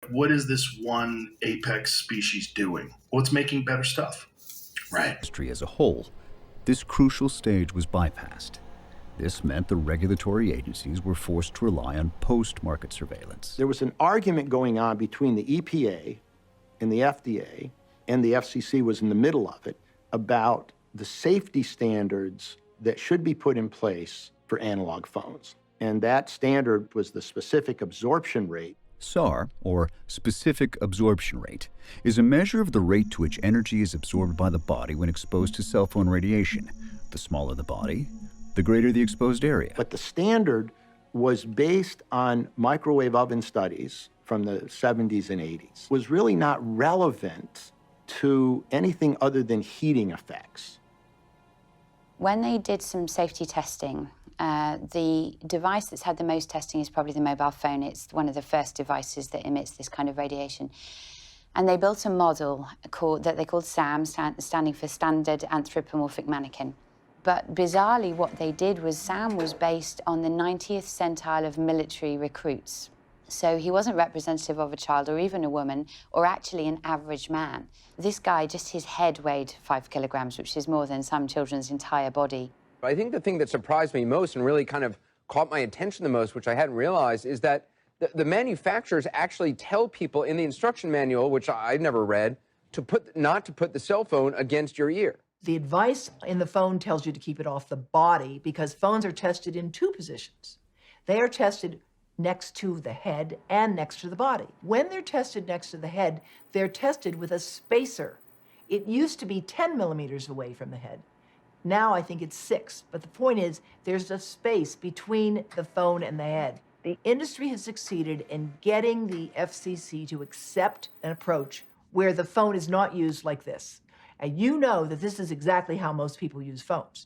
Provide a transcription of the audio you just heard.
What is this one apex species doing? Well, it's making better stuff, right? Industry as a whole, this crucial stage was bypassed. This meant the regulatory agencies were forced to rely on post-market surveillance. There was an argument going on between the EPA and the FDA, and the FCC was in the middle of it, about the safety standards that should be put in place for analog phones. And that standard was the specific absorption rate. SAR, or specific absorption rate, is a measure of the rate to which energy is absorbed by the body when exposed to cell phone radiation. The smaller the body, the greater the exposed area. But the standard was based on microwave oven studies from the 70s and 80s. Was really not relevant to anything other than heating effects. When they did some safety testing, the device that's had the most testing is probably the mobile phone. It's one of the first devices that emits this kind of radiation. And they built a model that they called SAM, standing for Standard Anthropomorphic Mannequin. But bizarrely, what they did was SAM was based on the 90th centile of military recruits. So he wasn't representative of a child or even a woman, or actually an average man. This guy, just his head weighed 5 kilograms, which is more than some children's entire body. I think the thing that surprised me most and really kind of caught my attention the most, which I hadn't realized, is that the manufacturers actually tell people in the instruction manual, which I've never read, not to put the cell phone against your ear. The advice in the phone tells you to keep it off the body because phones are tested in 2 positions. They are tested next to the head and next to the body. When they're tested next to the head, they're tested with a spacer. It used to be 10 millimeters away from the head. Now I think it's 6, but the point is there's a space between the phone and the head. The industry has succeeded in getting the FCC to accept an approach where the phone is not used like this. And you know that this is exactly how most people use phones.